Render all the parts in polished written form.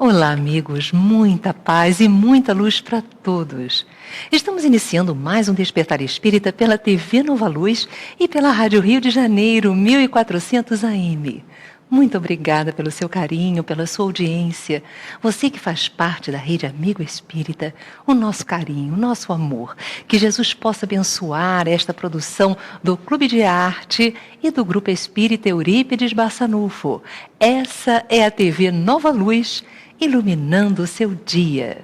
Olá, amigos, muita paz e muita luz para todos. Estamos iniciando mais um Despertar Espírita pela TV Nova Luz e pela Rádio Rio de Janeiro, 1400 AM. Muito obrigada pelo seu carinho, pela sua audiência. Você que faz parte da Rede Amigo Espírita, o nosso carinho, o nosso amor. Que Jesus possa abençoar esta produção do Clube de Arte e do Grupo Espírita Eurípides Barçanufo. Essa é a TV Nova Luz, iluminando o seu dia.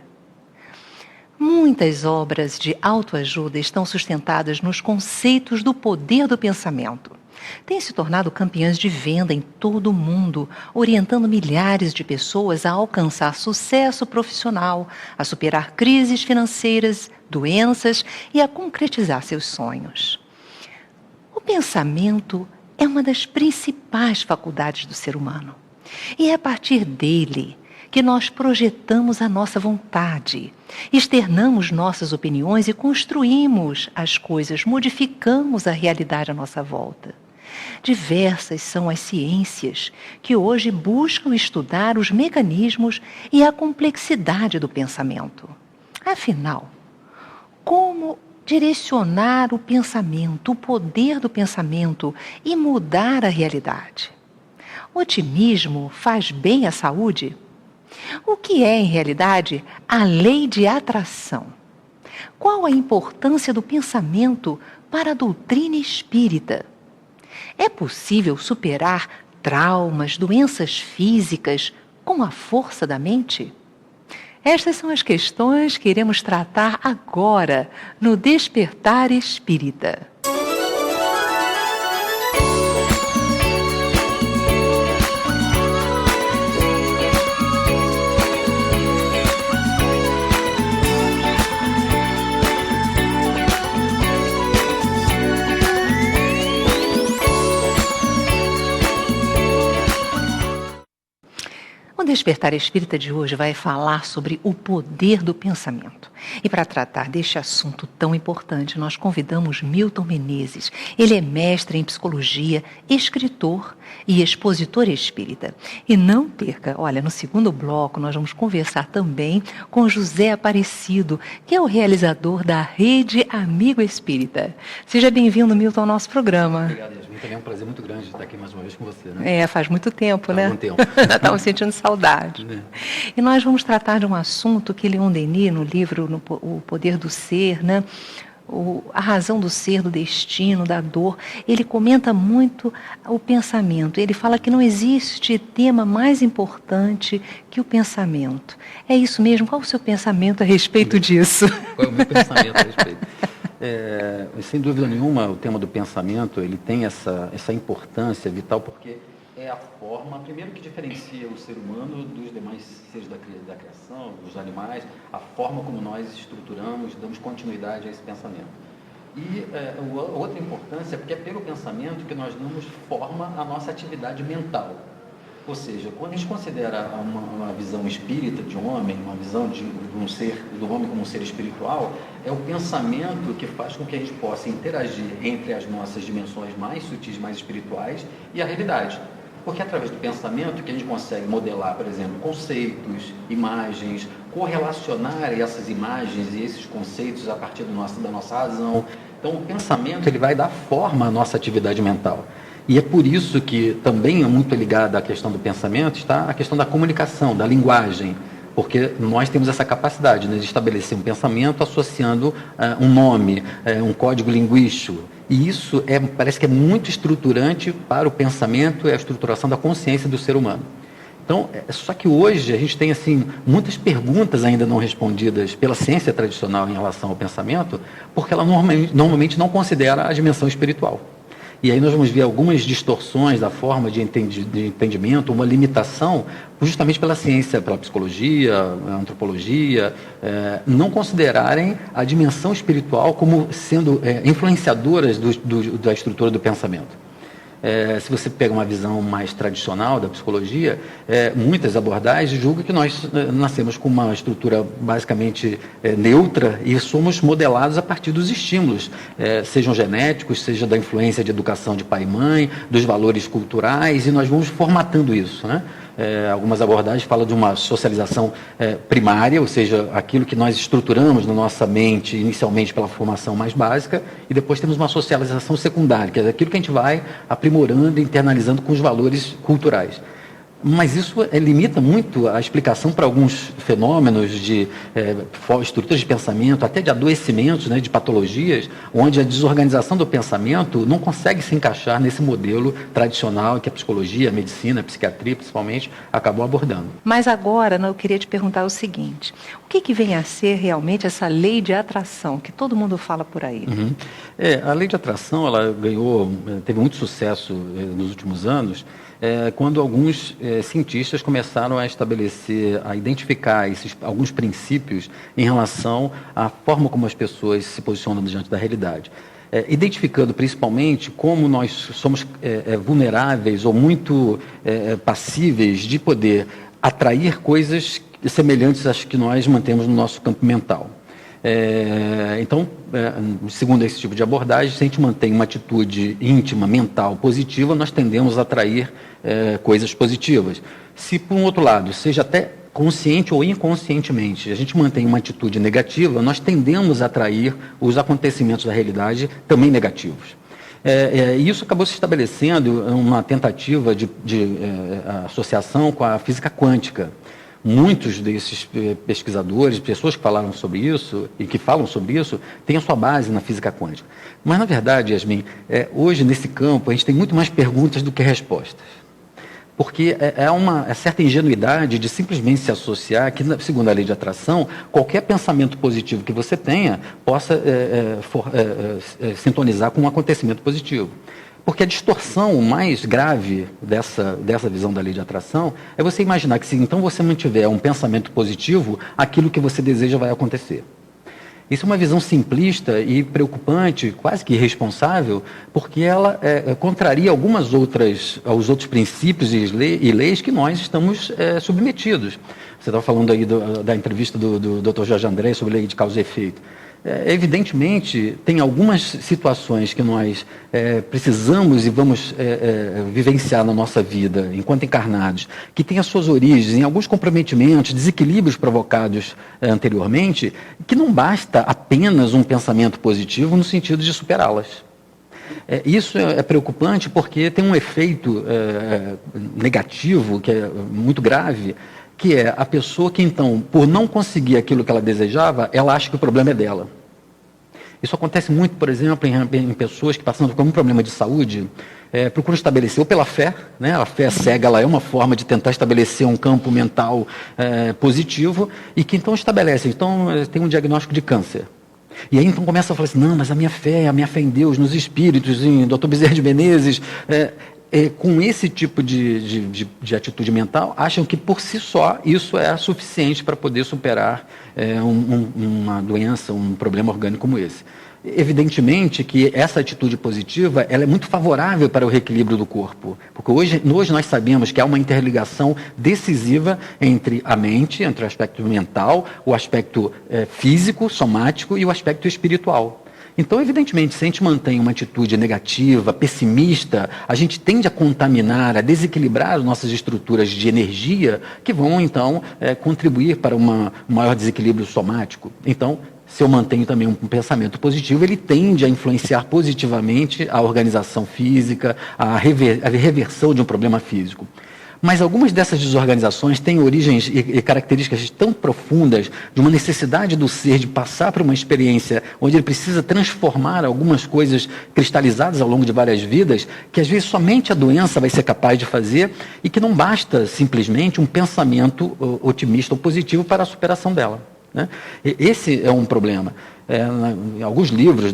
Muitas obras de autoajuda estão sustentadas nos conceitos do poder do pensamento. Têm se tornado campeãs de venda em todo o mundo, orientando milhares de pessoas a alcançar sucesso profissional, a superar crises financeiras, doenças e a concretizar seus sonhos. O pensamento é uma das principais faculdades do ser humano. E é a partir dele que nós projetamos a nossa vontade, externamos nossas opiniões e construímos as coisas, modificamos a realidade à nossa volta. Diversas são as ciências que hoje buscam estudar os mecanismos e a complexidade do pensamento. Afinal, como direcionar o pensamento, o poder do pensamento e mudar a realidade? Otimismo faz bem à saúde? O que é, em realidade, a lei de atração? Qual a importância do pensamento para a doutrina espírita? É possível superar traumas, doenças físicas com a força da mente? Estas são as questões que iremos tratar agora no Despertar Espírita. O Despertar Espírita de hoje vai falar sobre o poder do pensamento. E para tratar deste assunto tão importante, nós convidamos Milton Menezes. Ele é mestre em psicologia, escritor e expositor espírita. E não perca, olha, no segundo bloco nós vamos conversar também com José Aparecido, que é o realizador da Rede Amigo Espírita. Seja bem-vindo, Milton, ao nosso programa. Obrigado, Yasmin. Também é um prazer muito grande estar aqui mais uma vez com você, né? Faz muito tempo, né? Faz muito tempo. Estamos sentindo saudade. E nós vamos tratar de um assunto que Leon Denis, no livro O Poder do Ser, né? A razão do ser, do destino, da dor, ele comenta muito o pensamento. Ele fala que não existe tema mais importante que o pensamento. É isso mesmo? Qual o seu pensamento a respeito disso? Qual é o meu pensamento a respeito? Sem dúvida nenhuma, o tema do pensamento ele tem essa importância vital, porque é a forma, primeiro, que diferencia o ser humano dos demais seres da criação, dos animais, a forma como nós estruturamos, damos continuidade a esse pensamento. E outra importância é porque é pelo pensamento que nós damos forma à nossa atividade mental. Ou seja, quando a gente considera uma visão espírita de um homem, uma visão de um ser, do homem como um ser espiritual, é o pensamento que faz com que a gente possa interagir entre as nossas dimensões mais sutis, mais espirituais e a realidade. Porque é através do pensamento que a gente consegue modelar, por exemplo, conceitos, imagens, correlacionar essas imagens e esses conceitos a partir da nossa razão. Então, o pensamento ele vai dar forma à nossa atividade mental. E é por isso que também é muito ligada à questão do pensamento, está a questão da comunicação, da linguagem. Porque nós temos essa capacidade, né, de estabelecer um pensamento associando um nome, um código linguístico. E isso parece que é muito estruturante para o pensamento e a estruturação da consciência do ser humano. Então, só que hoje a gente tem assim, muitas perguntas ainda não respondidas pela ciência tradicional em relação ao pensamento, porque ela normalmente não considera a dimensão espiritual. E aí nós vamos ver algumas distorções da forma de entendimento, uma limitação, justamente pela ciência, pela psicologia, a antropologia, não considerarem a dimensão espiritual como sendo influenciadoras da estrutura do pensamento. Se você pega uma visão mais tradicional da psicologia, muitas abordagens julgam que nós nascemos com uma estrutura basicamente neutra e somos modelados a partir dos estímulos, sejam genéticos, seja da influência de educação de pai e mãe, dos valores culturais, e nós vamos formatando isso, né? algumas abordagens falam de uma socialização primária, ou seja, aquilo que nós estruturamos na nossa mente inicialmente pela formação mais básica, e depois temos uma socialização secundária, que é aquilo que a gente vai aprimorando e internalizando com os valores culturais. Mas isso limita muito a explicação para alguns fenômenos de estruturas de pensamento, até de adoecimentos, né, de patologias, onde a desorganização do pensamento não consegue se encaixar nesse modelo tradicional que a psicologia, a medicina, a psiquiatria, principalmente, acabou abordando. Mas agora, eu queria te perguntar o seguinte: o que vem a ser realmente essa lei de atração, que todo mundo fala por aí? A lei de atração, ela teve muito sucesso nos últimos anos, quando alguns cientistas começaram a identificar alguns princípios em relação à forma como as pessoas se posicionam diante da realidade. Identificando principalmente como nós somos vulneráveis ou muito passíveis de poder atrair coisas semelhantes às que nós mantemos no nosso campo mental. Então, segundo esse tipo de abordagem, se a gente mantém uma atitude íntima, mental, positiva, nós tendemos a atrair coisas positivas. Se, por um outro lado, seja até consciente ou inconscientemente, a gente mantém uma atitude negativa, nós tendemos a atrair os acontecimentos da realidade também negativos. E isso acabou se estabelecendo uma tentativa de associação com a física quântica. Muitos desses pesquisadores, pessoas que falaram sobre isso e que falam sobre isso, têm a sua base na física quântica. Mas, na verdade, Yasmin, hoje nesse campo a gente tem muito mais perguntas do que respostas. Porque é certa ingenuidade de simplesmente se associar que, segundo a lei de atração, qualquer pensamento positivo que você tenha possa sintonizar com um acontecimento positivo. Porque a distorção mais grave dessa visão da lei de atração é você imaginar que, se então você mantiver um pensamento positivo, aquilo que você deseja vai acontecer. Isso é uma visão simplista e preocupante, quase que irresponsável, porque ela contraria aos outros princípios e leis que nós estamos submetidos. Você estava falando aí da entrevista do Dr. Jorge André sobre lei de causa e efeito. Evidentemente, tem algumas situações que nós precisamos e vamos vivenciar na nossa vida, enquanto encarnados, que têm as suas origens em alguns comprometimentos, desequilíbrios provocados anteriormente, que não basta apenas um pensamento positivo no sentido de superá-las. Isso é preocupante porque tem um efeito negativo, que é muito grave, que é a pessoa que, então, por não conseguir aquilo que ela desejava, ela acha que o problema é dela. Isso acontece muito, por exemplo, em pessoas que, passando por algum problema de saúde, procuram estabelecer, ou pela fé, né? A fé cega, ela é uma forma de tentar estabelecer um campo mental positivo, e que então estabelece, então tem um diagnóstico de câncer. E aí então começa a falar assim, não, mas a minha fé em Deus, nos espíritos, em Dr. Bezerra de Menezes, com esse tipo de atitude mental, acham que por si só isso é suficiente para poder superar uma doença, um problema orgânico como esse. Evidentemente que essa atitude positiva ela é muito favorável para o reequilíbrio do corpo, porque hoje nós sabemos que há uma interligação decisiva entre a mente, entre o aspecto mental, o aspecto físico, somático e o aspecto espiritual. Então, evidentemente, se a gente mantém uma atitude negativa, pessimista, a gente tende a contaminar, a desequilibrar as nossas estruturas de energia, que vão, então, contribuir para um maior desequilíbrio somático. Então, se eu mantenho também um pensamento positivo, ele tende a influenciar positivamente a organização física, a reversão de um problema físico. Mas algumas dessas desorganizações têm origens e características tão profundas de uma necessidade do ser de passar por uma experiência onde ele precisa transformar algumas coisas cristalizadas ao longo de várias vidas, que às vezes somente a doença vai ser capaz de fazer e que não basta simplesmente um pensamento otimista ou positivo para a superação dela, né? Esse é um problema. Em alguns livros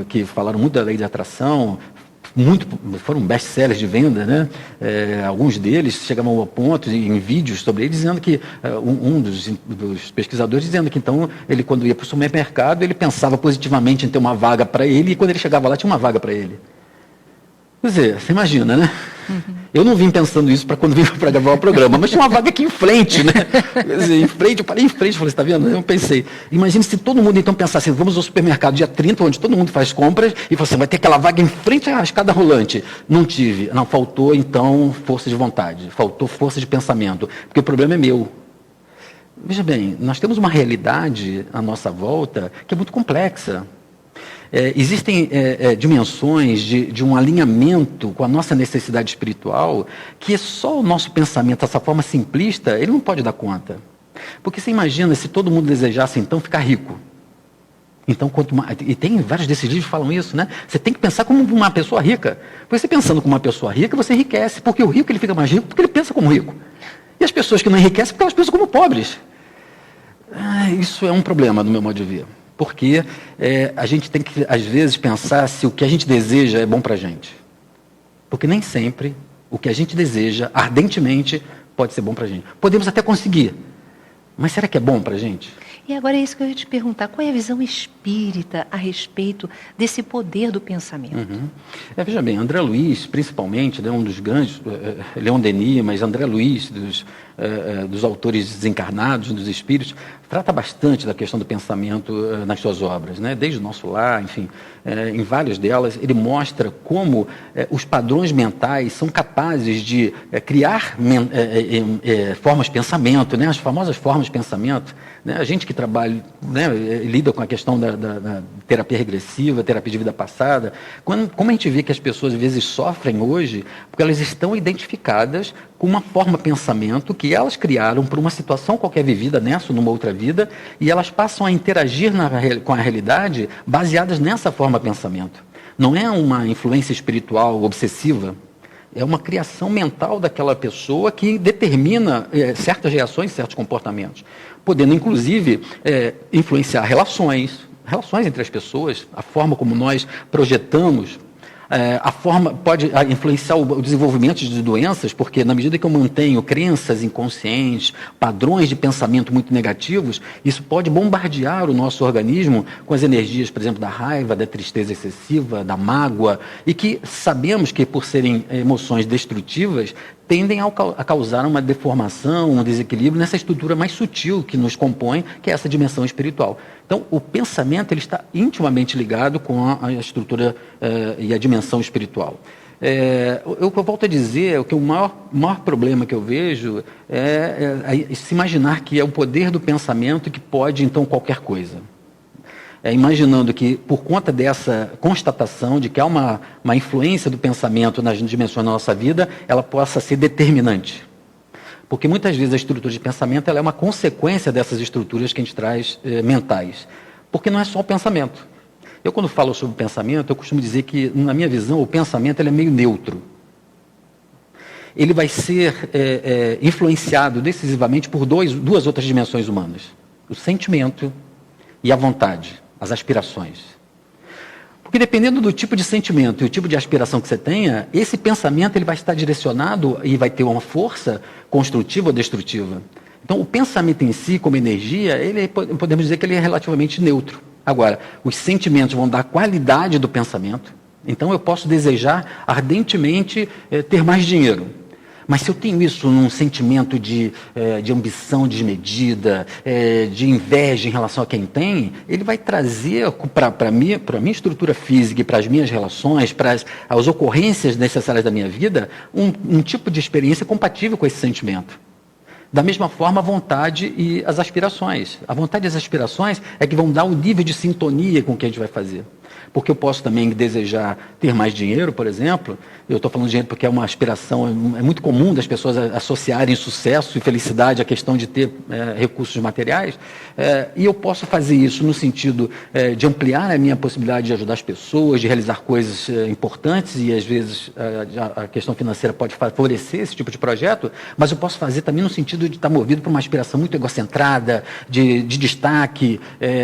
que falaram muito da lei de atração, foram best-sellers de venda, né? Alguns deles chegavam ao ponto, em vídeos sobre ele, dizendo que, um dos pesquisadores dizendo que, então, ele quando ia para o supermercado, ele pensava positivamente em ter uma vaga para ele, e quando ele chegava lá, tinha uma vaga para ele. Quer dizer, você imagina, né? Eu não vim pensando isso para quando vim para gravar o programa, mas tinha uma vaga aqui em frente, né? Em frente, eu parei em frente, falei, você está vendo? Eu pensei, imagine se todo mundo então pensasse assim, vamos ao supermercado dia 30, onde todo mundo faz compras, e falou assim, vai ter aquela vaga em frente à escada rolante. Não tive. Não, faltou então força de vontade, faltou força de pensamento, porque o problema é meu. Veja bem, nós temos uma realidade à nossa volta que é muito complexa. Existem dimensões de um alinhamento com a nossa necessidade espiritual que só o nosso pensamento, essa forma simplista, ele não pode dar conta. Porque você imagina se todo mundo desejasse então ficar rico. Então, quanto mais, e tem vários desses livros que falam isso, né? Você tem que pensar como uma pessoa rica. Você pensando como uma pessoa rica, você enriquece. Porque o rico ele fica mais rico porque ele pensa como rico. E as pessoas que não enriquecem porque elas pensam como pobres. Isso é um problema, no meu modo de ver. Porque a gente tem que, às vezes, pensar se o que a gente deseja é bom para a gente. Porque nem sempre o que a gente deseja ardentemente pode ser bom para a gente. Podemos até conseguir, mas será que é bom para a gente? E agora é isso que eu ia te perguntar, qual é a visão espírita a respeito desse poder do pensamento? Veja bem, André Luiz, principalmente, um dos grandes, Leon Denis, mas André Luiz, dos autores desencarnados, dos espíritos, trata bastante da questão do pensamento nas suas obras, né? Desde o Nosso Lar, enfim, em várias delas, ele mostra como os padrões mentais são capazes de criar formas de pensamento, né? As famosas formas de pensamento. Né? A gente que trabalha, né, lida com a questão da terapia regressiva, terapia de vida passada, como a gente vê que as pessoas às vezes sofrem hoje, porque elas estão identificadas com uma forma de pensamento que elas criaram por uma situação qualquer vivida nessa ou numa outra vida, e elas passam a interagir com a realidade baseadas nessa forma de pensamento. Não é uma influência espiritual obsessiva, é uma criação mental daquela pessoa que determina certas reações, certos comportamentos, podendo inclusive influenciar relações entre as pessoas, a forma como nós projetamos. A forma pode influenciar o desenvolvimento de doenças, porque na medida que eu mantenho crenças inconscientes, padrões de pensamento muito negativos, isso pode bombardear o nosso organismo com as energias, por exemplo, da raiva, da tristeza excessiva, da mágoa, e que sabemos que, por serem emoções destrutivas, tendem a causar uma deformação, um desequilíbrio nessa estrutura mais sutil que nos compõe, que é essa dimensão espiritual. Então, o pensamento ele está intimamente ligado com a estrutura e a dimensão espiritual. Eu volto a dizer que o maior problema que eu vejo é se imaginar que é o poder do pensamento que pode, então, qualquer coisa. Imaginando que, por conta dessa constatação de que há uma influência do pensamento nas dimensões da nossa vida, ela possa ser determinante. Porque muitas vezes a estrutura de pensamento ela é uma consequência dessas estruturas que a gente traz mentais. Porque não é só o pensamento. Eu, quando falo sobre o pensamento, eu costumo dizer que, na minha visão, o pensamento ele é meio neutro. Ele vai ser influenciado decisivamente por duas outras dimensões humanas. O sentimento e a vontade. As aspirações. Porque dependendo do tipo de sentimento e o tipo de aspiração que você tenha, esse pensamento ele vai estar direcionado e vai ter uma força construtiva ou destrutiva. Então, o pensamento em si, como energia, podemos dizer que ele é relativamente neutro. Agora, os sentimentos vão dar qualidade do pensamento. Então, eu posso desejar ardentemente ter mais dinheiro. Mas se eu tenho isso num sentimento de ambição desmedida, de inveja em relação a quem tem, ele vai trazer para a minha estrutura física e para as minhas relações, para as ocorrências necessárias da minha vida, um tipo de experiência compatível com esse sentimento. Da mesma forma, a vontade e as aspirações. A vontade e as aspirações é que vão dar um nível de sintonia com o que a gente vai fazer. Porque eu posso também desejar ter mais dinheiro, por exemplo. Eu estou falando de dinheiro porque é uma aspiração, é muito comum das pessoas associarem sucesso e felicidade à questão de ter recursos materiais. E eu posso fazer isso no sentido de ampliar a minha possibilidade de ajudar as pessoas, de realizar coisas importantes, e às vezes a questão financeira pode favorecer esse tipo de projeto, mas eu posso fazer também no sentido de estar movido por uma aspiração muito egocentrada, de destaque,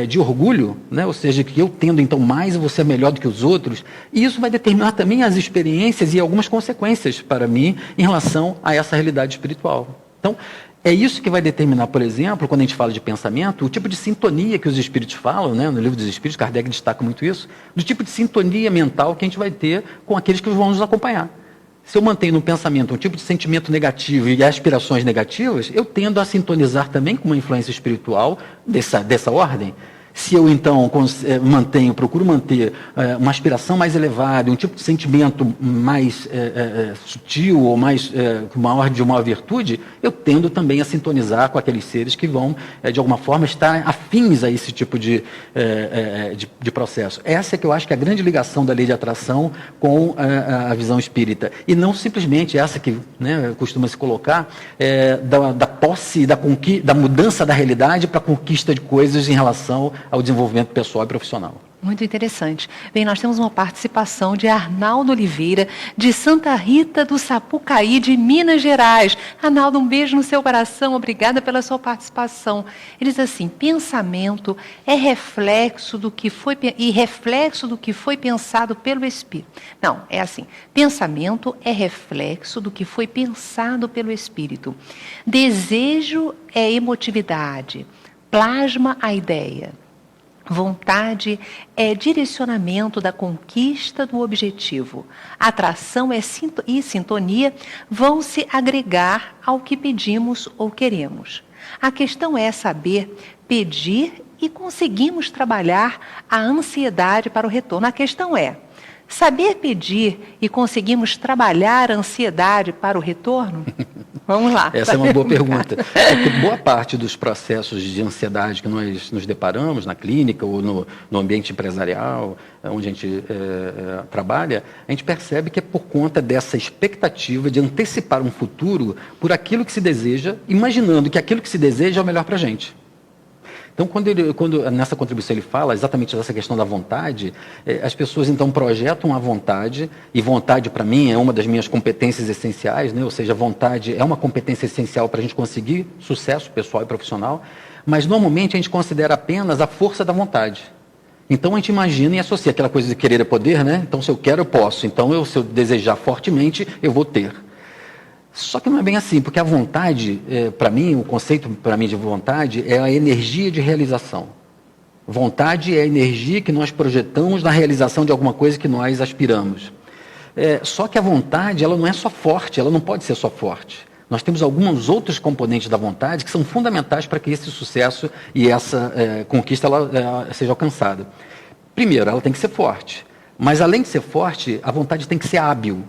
de orgulho, né? Ou seja, que eu tendo então mais, você é melhor do que os outros, e isso vai determinar também as experiências e algumas consequências para mim em relação a essa realidade espiritual. Então, é isso que vai determinar, por exemplo, quando a gente fala de pensamento, o tipo de sintonia que os espíritos falam, né? No livro dos Espíritos, Kardec destaca muito isso, do tipo de sintonia mental que a gente vai ter com aqueles que vão nos acompanhar. Se eu mantenho no pensamento um tipo de sentimento negativo e aspirações negativas, eu tendo a sintonizar também com uma influência espiritual dessa ordem. Se eu, então, procuro manter uma aspiração mais elevada, um tipo de sentimento mais sutil ou mais com uma ordem de uma virtude, eu tendo também a sintonizar com aqueles seres que vão, de alguma forma, estar afins a esse tipo de processo. Essa é que eu acho que é a grande ligação da lei de atração com a visão espírita. E não simplesmente essa que, né, costuma se colocar, da posse, da mudança da realidade para a conquista de coisas em relação ao desenvolvimento pessoal e profissional. Muito interessante. Bem, nós temos uma participação de Arnaldo Oliveira, de Santa Rita do Sapucaí, de Minas Gerais. Arnaldo, um beijo no seu coração, obrigada pela sua participação. Ele diz assim: pensamento é reflexo do que foi pensado pelo Espírito. Não, é assim, pensamento é reflexo do que foi pensado pelo Espírito. Desejo é emotividade, plasma a ideia. Vontade é direcionamento da conquista do objetivo. Atração e sintonia vão se agregar ao que pedimos ou queremos. A questão é saber pedir e conseguimos trabalhar a ansiedade para o retorno. A questão é saber pedir e conseguimos trabalhar a ansiedade para o retorno? Vamos lá. Essa é uma boa pergunta. É que boa parte dos processos de ansiedade que nós nos deparamos na clínica ou no ambiente empresarial, onde a gente trabalha, a gente percebe que é por conta dessa expectativa de antecipar um futuro por aquilo que se deseja, imaginando que aquilo que se deseja é o melhor para a gente. Então, quando nessa contribuição ele fala exatamente dessa questão da vontade, as pessoas então projetam a vontade, e vontade para mim é uma das minhas competências essenciais, né? Ou seja, vontade é uma competência essencial para a gente conseguir sucesso pessoal e profissional, mas normalmente a gente considera apenas a força da vontade. Então a gente imagina e associa aquela coisa de querer é poder, né? Então se eu quero eu posso, então se eu desejar fortemente eu vou ter. Só que não é bem assim, porque a vontade, para mim, o conceito para mim de vontade é a energia de realização. Vontade é a energia que nós projetamos na realização de alguma coisa que nós aspiramos. Só que a vontade, ela não é só forte, ela não pode ser só forte. Nós temos alguns outros componentes da vontade que são fundamentais para que esse sucesso e essa conquista ela seja alcançada. Primeiro, ela tem que ser forte. Mas além de ser forte, a vontade tem que ser hábil.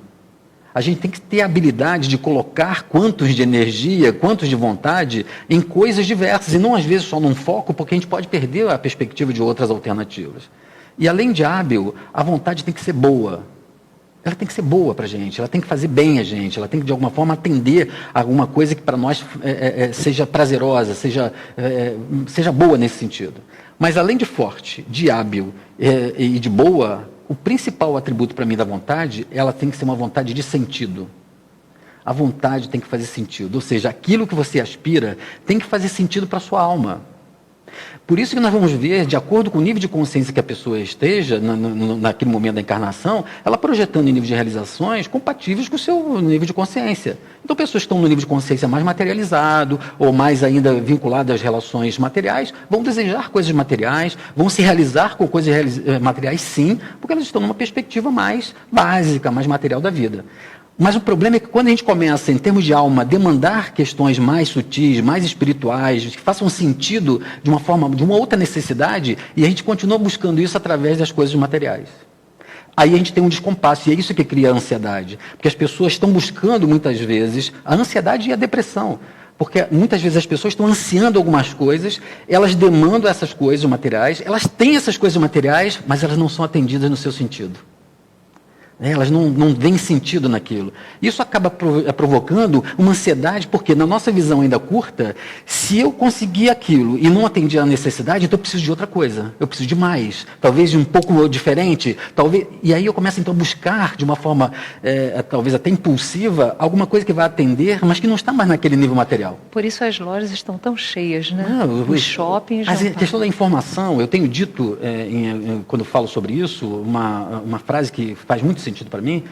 A gente tem que ter a habilidade de colocar quantos de energia, quantos de vontade em coisas diversas, e não às vezes só num foco, porque a gente pode perder a perspectiva de outras alternativas. E além de hábil, a vontade tem que ser boa. Ela tem que ser boa para a gente, ela tem que fazer bem a gente, ela tem que de alguma forma atender a alguma coisa que para nós seja prazerosa, seja boa nesse sentido. Mas além de forte, de hábil e de boa, o principal atributo para mim da vontade, ela tem que ser uma vontade de sentido. A vontade tem que fazer sentido, ou seja, aquilo que você aspira tem que fazer sentido para a sua alma. Por isso que nós vamos ver, de acordo com o nível de consciência que a pessoa esteja, naquele momento da encarnação, ela projetando em nível de realizações compatíveis com o seu nível de consciência. Então, pessoas que estão no nível de consciência mais materializado, ou mais ainda vinculadas às relações materiais, vão desejar coisas materiais, vão se realizar com coisas materiais, sim, porque elas estão numa perspectiva mais básica, mais material da vida. Mas o problema é que quando a gente começa, em termos de alma, a demandar questões mais sutis, mais espirituais, que façam sentido de uma forma, de uma outra necessidade, e a gente continua buscando isso através das coisas materiais. Aí a gente tem um descompasso, e é isso que cria a ansiedade. Porque as pessoas estão buscando, muitas vezes, a ansiedade e a depressão. Porque muitas vezes as pessoas estão ansiando algumas coisas, elas demandam essas coisas materiais, elas têm essas coisas materiais, mas elas não são atendidas no seu sentido. Elas não veem sentido naquilo. Isso acaba provocando uma ansiedade, porque na nossa visão ainda curta, se eu conseguir aquilo e não atendi a necessidade, então eu preciso de outra coisa. Eu preciso de mais. Talvez de um pouco diferente. E aí eu começo então a buscar de uma forma, talvez até impulsiva, alguma coisa que vai atender, mas que não está mais naquele nível material. Por isso as lojas estão tão cheias, né? Os shoppings. A questão da informação, eu tenho dito, quando eu falo sobre isso, uma frase que faz muito sentido para mim,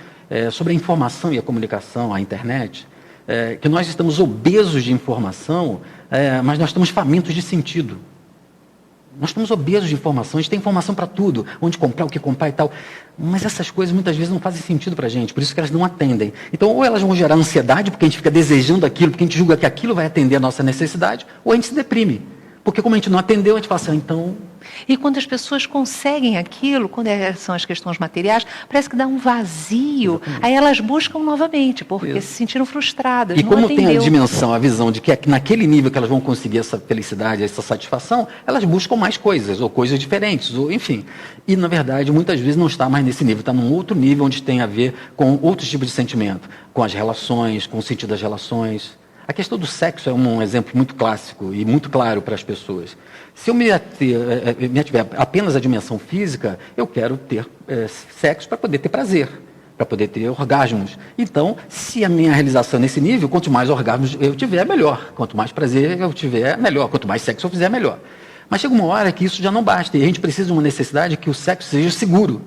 sobre a informação e a comunicação, a internet, que nós estamos obesos de informação, mas nós estamos famintos de sentido. Nós estamos obesos de informação, a gente tem informação para tudo, onde comprar, o que comprar e tal. Mas essas coisas muitas vezes não fazem sentido para a gente, por isso que elas não atendem. Então, ou elas vão gerar ansiedade, porque a gente fica desejando aquilo, porque a gente julga que aquilo vai atender a nossa necessidade, ou a gente se deprime. Porque como a gente não atendeu, a gente fala assim, então... E quando as pessoas conseguem aquilo, quando são as questões materiais, parece que dá um vazio. Exatamente. Aí elas buscam novamente, porque se sentiram frustradas. E como tem a dimensão, a visão de que naquele nível que elas vão conseguir essa felicidade, essa satisfação, elas buscam mais coisas, ou coisas diferentes, ou enfim. E, na verdade, muitas vezes não está mais nesse nível, está num outro nível onde tem a ver com outros tipos de sentimento, com as relações, com o sentido das relações. A questão do sexo é um exemplo muito clássico e muito claro para as pessoas. Se eu me ativer apenas a dimensão física, eu quero ter sexo para poder ter prazer, para poder ter orgasmos. Então, se a minha realização é nesse nível, quanto mais orgasmos eu tiver, melhor. Quanto mais prazer eu tiver, melhor. Quanto mais sexo eu fizer, melhor. Mas chega uma hora que isso já não basta. E a gente precisa de uma necessidade que o sexo seja seguro.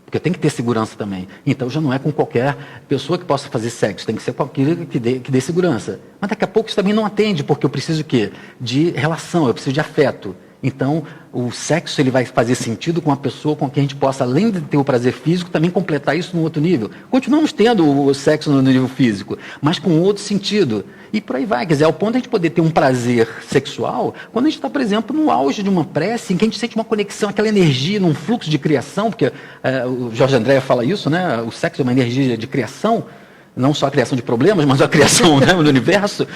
Porque tem que ter segurança também. Então, já não é com qualquer pessoa que possa fazer sexo. Tem que ser com aquilo que dê segurança. Mas daqui a pouco isso também não atende, porque eu preciso o quê? De relação, eu preciso de afeto. Então, o sexo ele vai fazer sentido com uma pessoa com quem a gente possa, além de ter o prazer físico, também completar isso num outro nível. Continuamos tendo o sexo no nível físico, mas com outro sentido. E por aí vai. Quer dizer, ao ponto de a gente poder ter um prazer sexual, quando a gente está, por exemplo, no auge de uma prece, em que a gente sente uma conexão, aquela energia num fluxo de criação, porque o Jorge Andréa fala isso, né? O sexo é uma energia de criação, não só a criação de problemas, mas a criação né, do universo.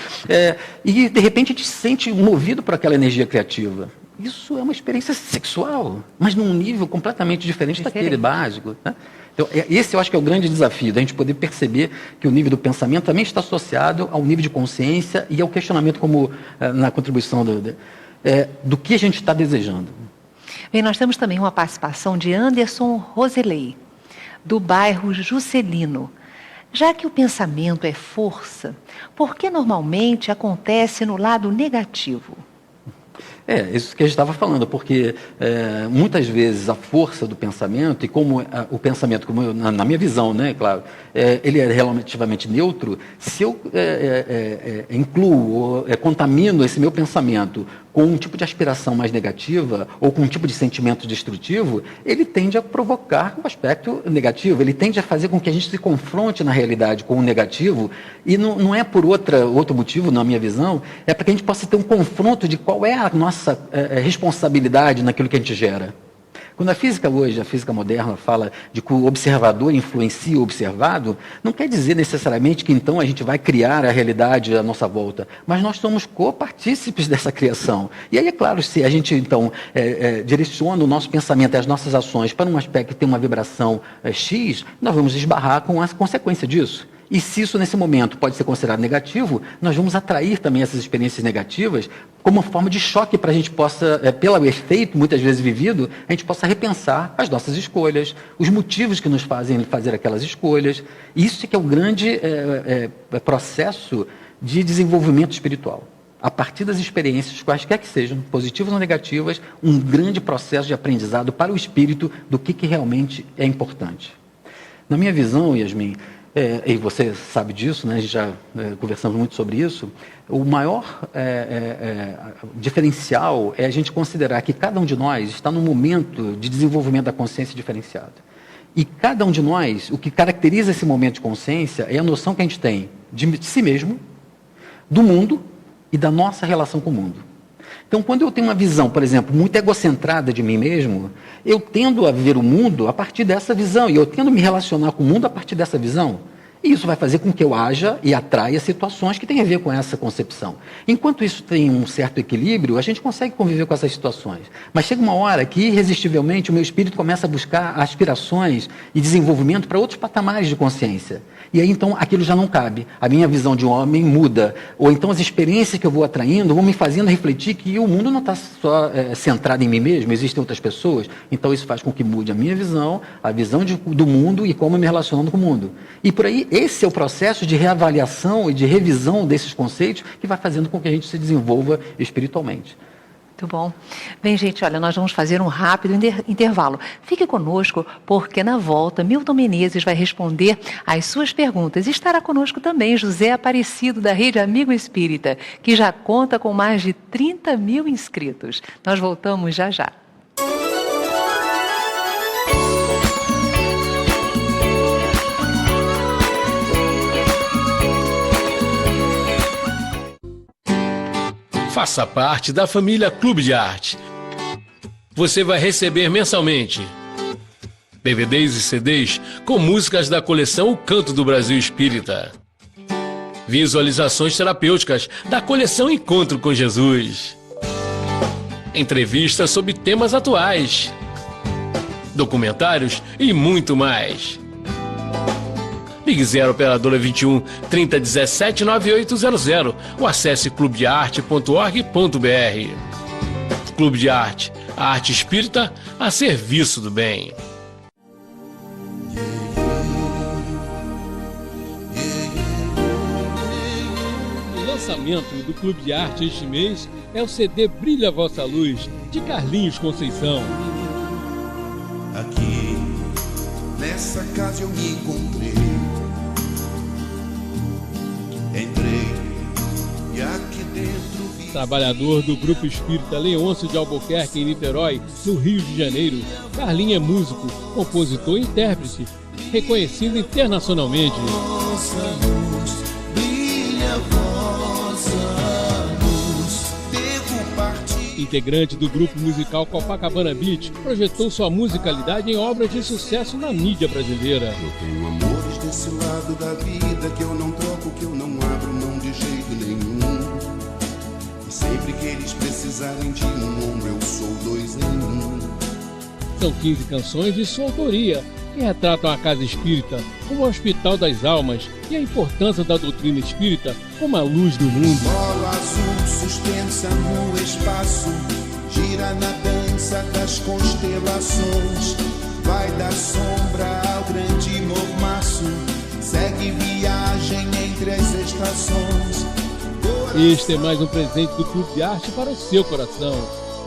E, de repente, a gente se sente movido por aquela energia criativa. Isso é uma experiência sexual, mas num nível completamente diferente daquele básico. Né? Então, esse eu acho que é o grande desafio, da gente poder perceber que o nível do pensamento também está associado ao nível de consciência e ao questionamento como na contribuição do que a gente está desejando. Bem, nós temos também uma participação de Anderson Roselei, do bairro Juscelino. Já que o pensamento é força, por que normalmente acontece no lado negativo? Isso que a gente estava falando, porque muitas vezes a força do pensamento, e como o pensamento, como na minha visão, né, claro, ele é relativamente neutro, se eu incluo ou contamino esse meu pensamento com um tipo de aspiração mais negativa ou com um tipo de sentimento destrutivo, ele tende a provocar um aspecto negativo, ele tende a fazer com que a gente se confronte na realidade com o negativo, e não é por outro motivo, na minha visão, é para que a gente possa ter um confronto de qual é a nossa responsabilidade naquilo que a gente gera. Quando a física hoje, a física moderna, fala de que o observador influencia o observado, não quer dizer necessariamente que então a gente vai criar a realidade à nossa volta, mas nós somos copartícipes dessa criação. E aí, é claro, se a gente então direciona o nosso pensamento e as nossas ações para um aspecto que tem uma vibração X, nós vamos esbarrar com a consequência disso. E se isso, nesse momento, pode ser considerado negativo, nós vamos atrair também essas experiências negativas como uma forma de choque para a gente possa, pelo efeito muitas vezes vivido, a gente possa repensar as nossas escolhas, os motivos que nos fazem fazer aquelas escolhas. Isso que é o grande processo de desenvolvimento espiritual. A partir das experiências, quaisquer que sejam, positivas ou negativas, um grande processo de aprendizado para o espírito do que realmente é importante. Na minha visão, Yasmin, e você sabe disso, né? A gente já conversamos muito sobre isso, o maior diferencial é a gente considerar que cada um de nós está num momento de desenvolvimento da consciência diferenciada. E cada um de nós, o que caracteriza esse momento de consciência é a noção que a gente tem de si mesmo, do mundo e da nossa relação com o mundo. Então, quando eu tenho uma visão, por exemplo, muito egocentrada de mim mesmo, eu tendo a ver o mundo a partir dessa visão, e eu tendo a me relacionar com o mundo a partir dessa visão. E isso vai fazer com que eu haja e atraia situações que têm a ver com essa concepção. Enquanto isso tem um certo equilíbrio, a gente consegue conviver com essas situações. Mas chega uma hora que, irresistivelmente, o meu espírito começa a buscar aspirações e desenvolvimento para outros patamares de consciência. E aí, então, aquilo já não cabe. A minha visão de um homem muda. Ou então as experiências que eu vou atraindo vão me fazendo refletir que o mundo não está só centrado em mim mesmo, existem outras pessoas. Então, isso faz com que mude a minha visão, a visão do mundo e como eu me relaciono com o mundo. E por aí, esse é o processo de reavaliação e de revisão desses conceitos que vai fazendo com que a gente se desenvolva espiritualmente. Muito bom. Bem, gente, olha, nós vamos fazer um rápido intervalo. Fique conosco, porque na volta, Milton Menezes vai responder às suas perguntas. E estará conosco também José Aparecido, da Rede Amigo Espírita, que já conta com mais de 30 mil inscritos. Nós voltamos já já. Faça parte da família Clube de Arte. Você vai receber mensalmente DVDs e CDs com músicas da coleção O Canto do Brasil Espírita, visualizações terapêuticas da coleção Encontro com Jesus, entrevistas sobre temas atuais, documentários e muito mais. Ligue 0 Operadora 21 3017 9800 ou acesse clubedearte.org.br. Clube de Arte, a arte espírita a serviço do bem. O lançamento do Clube de Arte este mês é o CD Brilha Vossa Luz, de Carlinhos Conceição. Aqui, nessa casa eu me encontrei. Entrei e aqui dentro vi... Trabalhador do Grupo Espírita Leôncio de Albuquerque, em Niterói, no Rio de Janeiro, Carlinhos é músico, compositor e intérprete, reconhecido internacionalmente. Vossa luz, brilha vossa luz, devo partir. Integrante do grupo musical Copacabana Beat, projetou sua musicalidade em obras de sucesso na mídia brasileira. Eu tenho amores desse lado da vida que eu não troco, que eu não abro mão de jeito nenhum. E sempre que eles precisarem de um ombro, eu sou 2 em 1. São 15 canções de sua autoria, que retratam a casa espírita como o hospital das almas e a importância da doutrina espírita como a luz do mundo. Bola azul suspensa no espaço, gira na dança das constelações, vai da sombra ao grande mormaço, segue viagem entre as estações. Este é mais um presente do Clube de Arte para o seu coração.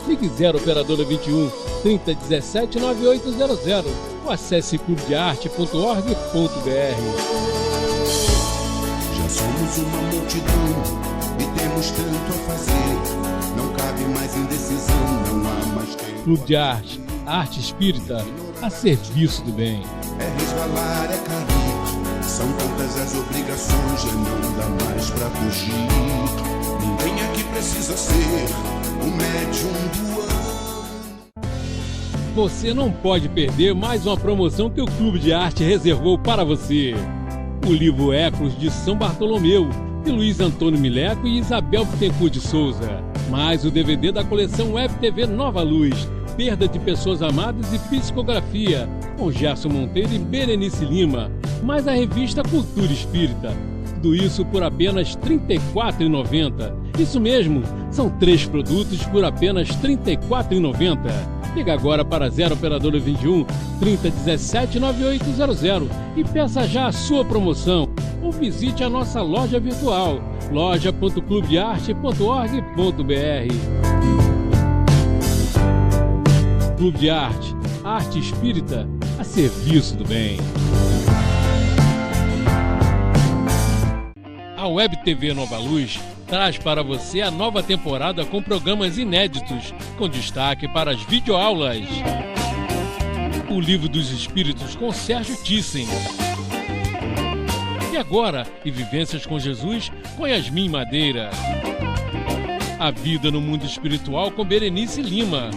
Ligue 0 Operadora 21 3017 9800 ou acesse clubedearte.org.br. Já somos uma multidão e temos tanto a fazer, não cabe mais indecisão, não há mais tempo. Clube de Arte, a arte espírita a serviço do bem. É resvalar, é cair, são tantas as obrigações, já não dá mais pra fugir. Ninguém aqui precisa ser o médium do ano. Você não pode perder mais uma promoção que o Clube de Arte reservou para você. O livro Ecos de São Bartolomeu, de Luiz Antônio Mileco e Isabel Bittencourt de Souza. Mais o DVD da coleção Web TV Nova Luz, Perda de Pessoas Amadas e Psicografia, com Gerson Monteiro e Berenice Lima. Mais a revista Cultura Espírita. Tudo isso por apenas R$ 34,90. Isso mesmo, são 3 produtos por apenas R$ 34,90. Liga agora para 0 Operadora 21 3017 9800 e peça já a sua promoção. Ou visite a nossa loja virtual, loja.clubedearte.org.br. Clube de Arte, arte espírita a serviço do bem. A Web TV Nova Luz traz para você a nova temporada com programas inéditos, com destaque para as videoaulas. O Livro dos Espíritos com Sérgio Thyssen. E agora, E Vivências com Jesus com Yasmin Madeira. A Vida no Mundo Espiritual com Berenice Lima.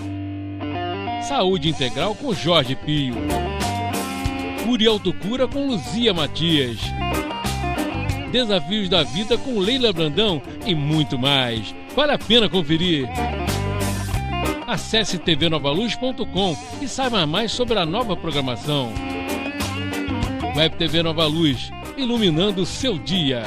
Saúde Integral com Jorge Pio. Cura e Autocura com Luzia Matias. Desafios da Vida com Leila Brandão e muito mais. Vale a pena conferir. Acesse tvnovaluz.com e saiba mais sobre a nova programação. Web TV Nova Luz, iluminando o seu dia.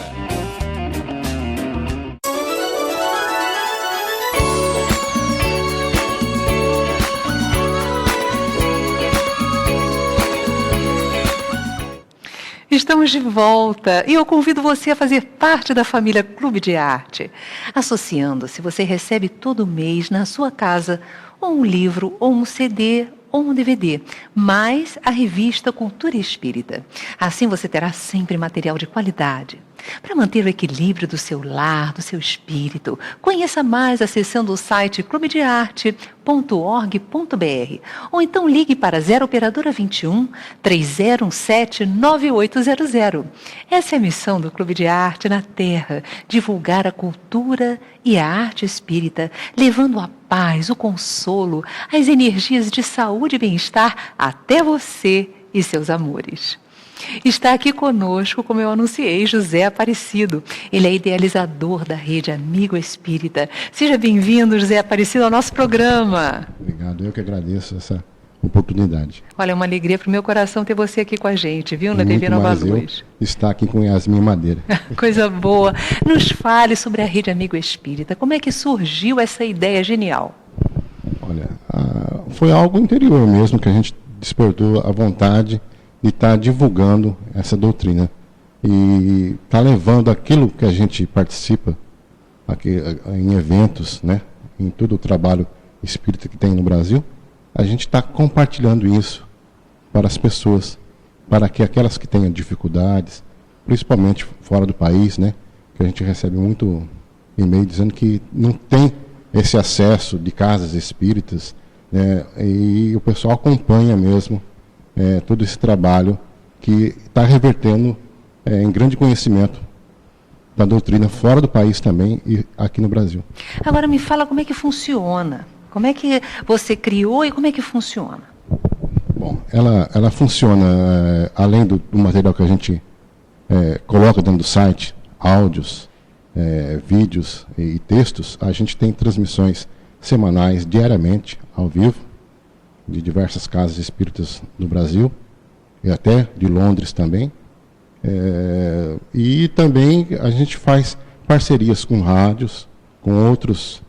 Estamos de volta e eu convido você a fazer parte da família Clube de Arte. Associando-se, você recebe todo mês na sua casa ou um livro, ou um CD, ou um DVD, mais a revista Cultura Espírita. Assim você terá sempre material de qualidade. Para manter o equilíbrio do seu lar, do seu espírito, conheça mais acessando o site clubedearte.org.br ou então ligue para 0 Operadora 21 3017 9800. Essa é a missão do Clube de Arte na Terra, divulgar a cultura e a arte espírita, levando a paz, o consolo, as energias de saúde e bem-estar até você e seus amores. Está aqui conosco, como eu anunciei, José Aparecido. Ele é idealizador da Rede Amigo Espírita. Seja bem-vindo, José Aparecido, ao nosso programa. Obrigado, eu que agradeço essa oportunidade. Olha, é uma alegria para o meu coração ter você aqui com a gente, viu, na TV Nova Luz. Está aqui com Yasmin Madeira. Coisa boa. Nos fale sobre a Rede Amigo Espírita. Como é que surgiu essa ideia genial? Olha, foi algo interior mesmo, que a gente despertou a vontade de estar divulgando essa doutrina e estar levando aquilo que a gente participa aqui, em eventos, né, em todo o trabalho espírita que tem no Brasil, a gente está compartilhando isso para as pessoas, para que aquelas que tenham dificuldades, principalmente fora do país, né, que a gente recebe muito e-mail dizendo que não tem esse acesso de casas espíritas, né, e o pessoal acompanha mesmo todo esse trabalho que está revertendo em grande conhecimento da doutrina fora do país também e aqui no Brasil. Agora me fala como é que funciona. Como é que você criou e como é que funciona? Bom, ela funciona, além do material que a gente coloca dentro do site, áudios, vídeos e textos, a gente tem transmissões semanais, diariamente, ao vivo, de diversas casas espíritas do Brasil, e até de Londres também. E também a gente faz parcerias com rádios, com outros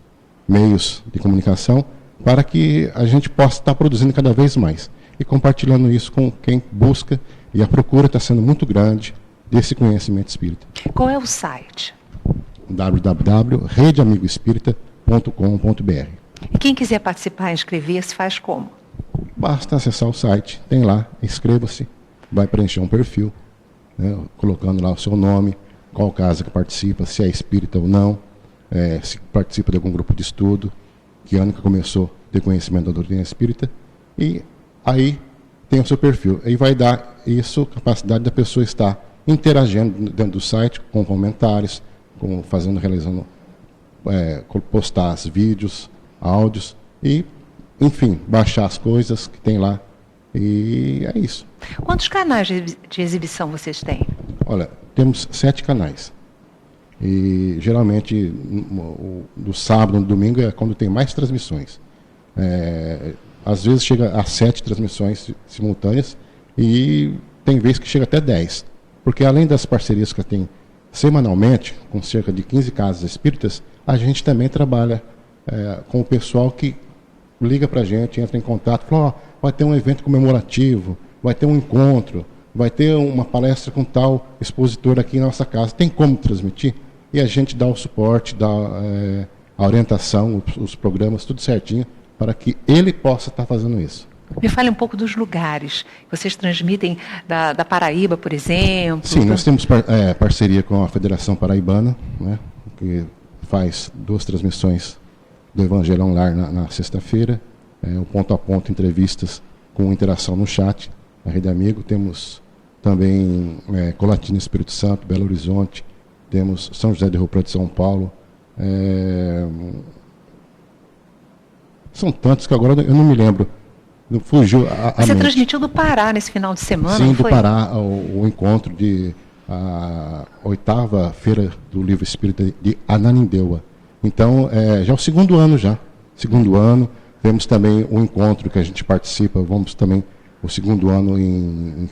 meios de comunicação, para que a gente possa estar produzindo cada vez mais. E compartilhando isso com quem busca, e a procura está sendo muito grande desse conhecimento espírita. Qual é o site? www.redeamigoespírita.com.br. E quem quiser participar e inscrever-se, faz como? Basta acessar o site, tem lá, inscreva-se, vai preencher um perfil, né, colocando lá o seu nome, qual casa que participa, se é espírita ou não, se participa de algum grupo de estudo, que ano que começou a ter conhecimento da doutrina espírita, e aí tem o seu perfil. Aí vai dar isso, capacidade da pessoa estar interagindo dentro do site, com comentários, realizando, postar vídeos, áudios e, enfim, baixar as coisas que tem lá. E é isso. Quantos canais de exibição vocês têm? Olha, temos 7 canais. E geralmente do sábado no domingo é quando tem mais transmissões. Às vezes chega a 7 transmissões simultâneas e tem vezes que chega até 10. Porque além das parcerias que tem semanalmente, com cerca de 15 casas espíritas, a gente também trabalha com o pessoal que liga para a gente, entra em contato, fala, vai ter um evento comemorativo, vai ter um encontro, vai ter uma palestra com tal expositor aqui em nossa casa, tem como transmitir? E a gente dá o suporte, dá a orientação, os programas, tudo certinho, para que ele possa estar fazendo isso. Me fale um pouco dos lugares. Vocês transmitem da Paraíba, por exemplo? Sim, nós temos parceria com a Federação Paraibana, né, que faz 2 transmissões do Evangelho Online na sexta-feira, o ponto a ponto, entrevistas com interação no chat, a Rede Amigo. Temos também Colatina, Espírito Santo, Belo Horizonte, temos São José de Rio Preto, São Paulo. São tantos que agora eu não me lembro. Fugiu a Você mente. transmitiu do Pará nesse final de semana, Sim, não do foi? Pará, o encontro a 8ª Feira do Livro Espírita de Ananindeua. Então, já é o segundo ano já. Segundo ano, temos também o encontro que a gente participa, vamos também o segundo ano em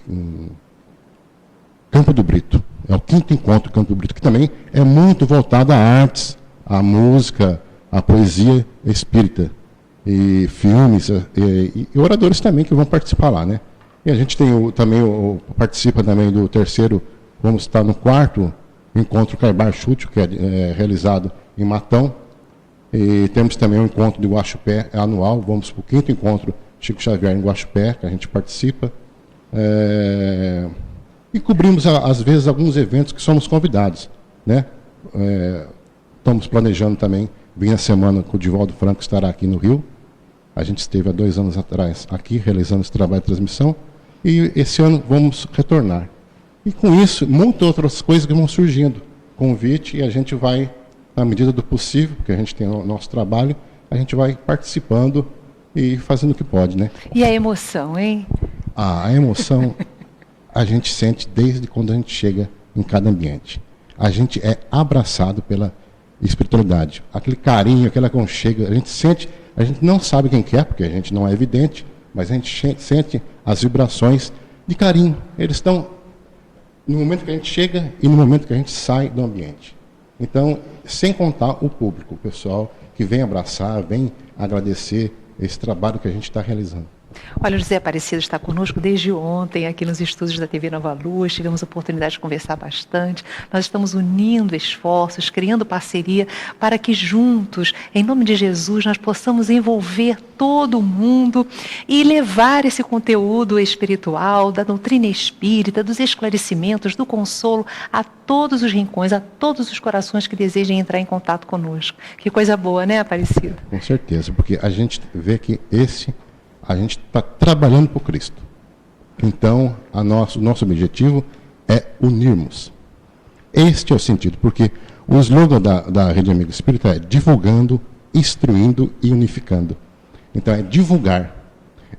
Campo do Brito. É o 5º encontro em Campo do Brito, que também é muito voltado a artes, a música, a poesia espírita. E filmes, e oradores também que vão participar lá, né? E a gente tem participa também do terceiro, vamos estar no quarto encontro Caibar Chute, que é realizado em Matão. E temos também um encontro de Guaxupé anual, vamos para o 5º encontro Chico Xavier em Guaxupé, que a gente participa. E cobrimos, às vezes, alguns eventos que somos convidados, né? Estamos planejando também, vir na semana que o Divaldo Franco estará aqui no Rio. A gente esteve há 2 anos atrás aqui, realizando esse trabalho de transmissão, e esse ano vamos retornar. E com isso, muitas outras coisas que vão surgindo. Convite, e a gente vai, na medida do possível, porque a gente tem o nosso trabalho, a gente vai participando e fazendo o que pode, né? E a emoção, hein? A emoção a gente sente desde quando a gente chega em cada ambiente. A gente é abraçado pela espiritualidade. Aquele carinho, aquele aconchego, a gente sente, a gente não sabe quem que é, porque a gente não é evidente, mas a gente sente as vibrações de carinho. Eles estão no momento que a gente chega e no momento que a gente sai do ambiente. Então, sem contar o público, o pessoal que vem abraçar, vem agradecer esse trabalho que a gente está realizando. Olha, o José Aparecido está conosco desde ontem aqui nos estúdios da TV Nova Luz, tivemos a oportunidade de conversar bastante. Nós estamos unindo esforços, criando parceria para que juntos, em nome de Jesus, nós possamos envolver todo mundo e levar esse conteúdo espiritual, da doutrina espírita, dos esclarecimentos, do consolo a todos os rincões, a todos os corações que desejem entrar em contato conosco. Que coisa boa, né, Aparecido? Com certeza, porque a gente vê que a gente está trabalhando por Cristo. Então, o nosso objetivo é unirmos. Este é o sentido, porque o slogan da Rede Amigo Espírita é divulgando, instruindo e unificando. Então, é divulgar,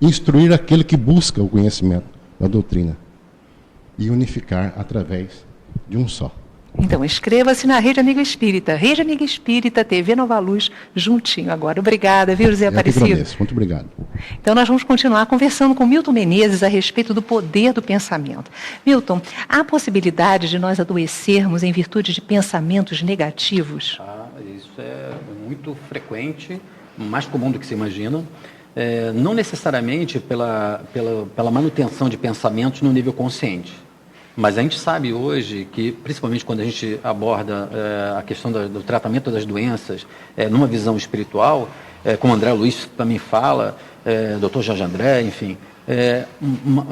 instruir aquele que busca o conhecimento da doutrina e unificar através de um só. Então, inscreva-se na Rede Amigo Espírita. Rede Amigo Espírita, TV Nova Luz, juntinho agora. Obrigada, viu, José Aparecido? Muito obrigado. Então, nós vamos continuar conversando com Milton Menezes a respeito do poder do pensamento. Milton, há possibilidade de nós adoecermos em virtude de pensamentos negativos? Isso é muito frequente, mais comum do que se imagina. Não necessariamente pela manutenção de pensamentos no nível consciente. Mas a gente sabe hoje que, principalmente quando a gente aborda a questão do tratamento das doenças numa visão espiritual, como André Luiz também fala, Dr. Jorge André, enfim,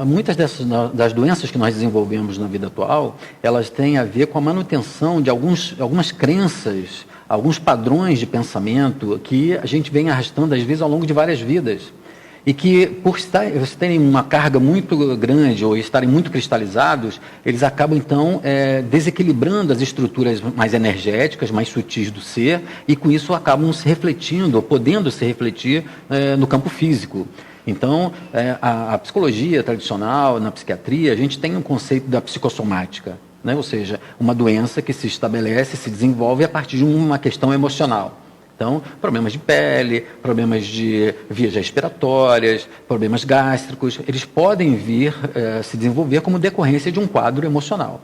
muitas das doenças que nós desenvolvemos na vida atual, elas têm a ver com a manutenção de algumas crenças, alguns padrões de pensamento que a gente vem arrastando, às vezes, ao longo de várias vidas. E que, por terem uma carga muito grande ou estarem muito cristalizados, eles acabam, então, desequilibrando as estruturas mais energéticas, mais sutis do ser, e com isso acabam se refletindo, ou podendo se refletir no campo físico. Então, a psicologia tradicional, na psiquiatria, a gente tem um conceito da psicossomática, né? Ou seja, uma doença que se estabelece, se desenvolve a partir de uma questão emocional. Então, problemas de pele, problemas de vias respiratórias, problemas gástricos, eles podem vir se desenvolver como decorrência de um quadro emocional.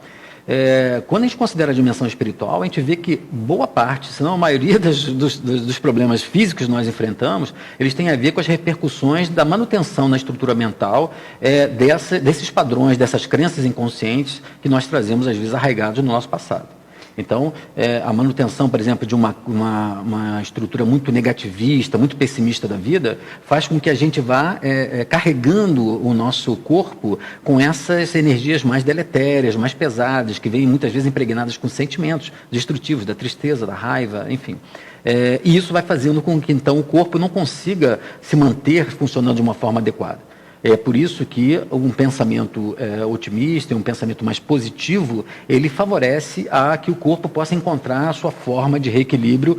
Quando a gente considera a dimensão espiritual, a gente vê que boa parte, se não a maioria dos problemas físicos que nós enfrentamos, eles têm a ver com as repercussões da manutenção na estrutura mental desses padrões, dessas crenças inconscientes que nós trazemos, às vezes, arraigados no nosso passado. Então, a manutenção, por exemplo, de uma estrutura muito negativista, muito pessimista da vida, faz com que a gente vá carregando o nosso corpo com essas energias mais deletérias, mais pesadas, que vêm muitas vezes impregnadas com sentimentos destrutivos, da tristeza, da raiva, enfim. E isso vai fazendo com que, então, o corpo não consiga se manter funcionando de uma forma adequada. É por isso que um pensamento otimista, um pensamento mais positivo, ele favorece a que o corpo possa encontrar a sua forma de reequilíbrio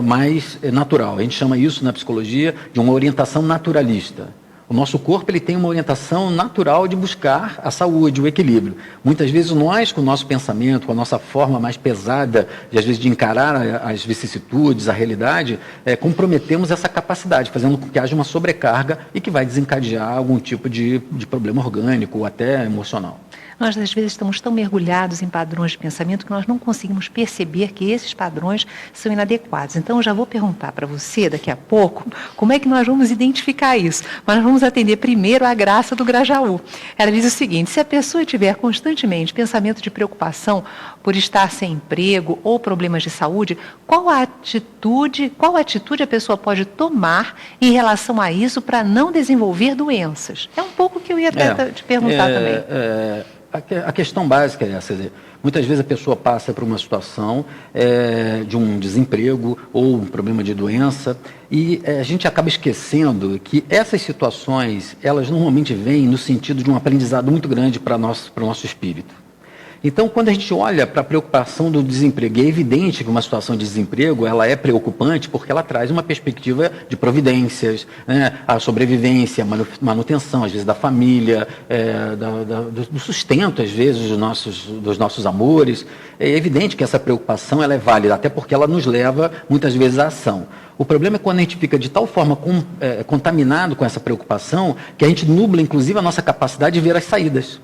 mais natural. A gente chama isso na psicologia de uma orientação naturalista. O nosso corpo ele tem uma orientação natural de buscar a saúde, o equilíbrio. Muitas vezes nós, com o nosso pensamento, com a nossa forma mais pesada, de, às vezes, de encarar as vicissitudes, a realidade, comprometemos essa capacidade, fazendo com que haja uma sobrecarga e que vai desencadear algum tipo de problema orgânico ou até emocional. Nós, às vezes, estamos tão mergulhados em padrões de pensamento que nós não conseguimos perceber que esses padrões são inadequados. Então, eu já vou perguntar para você, daqui a pouco, como é que nós vamos identificar isso. Mas nós vamos atender primeiro a Graça do Grajaú. Ela diz o seguinte: se a pessoa tiver constantemente pensamento de preocupação por estar sem emprego ou problemas de saúde, qual atitude a pessoa pode tomar em relação a isso para não desenvolver doenças? É um pouco o que eu ia te perguntar também. A questão básica é essa. Muitas vezes a pessoa passa por uma situação de um desemprego ou um problema de doença e a gente acaba esquecendo que essas situações, elas normalmente vêm no sentido de um aprendizado muito grande para o nosso espírito. Então, quando a gente olha para a preocupação do desemprego, é evidente que uma situação de desemprego ela é preocupante porque ela traz uma perspectiva de providências, né? A sobrevivência, a manutenção, às vezes, da família, do sustento, às vezes, dos nossos amores. É evidente que essa preocupação ela é válida, até porque ela nos leva, muitas vezes, à ação. O problema é quando a gente fica de tal forma contaminado com essa preocupação que a gente nubla, inclusive, a nossa capacidade de ver as saídas.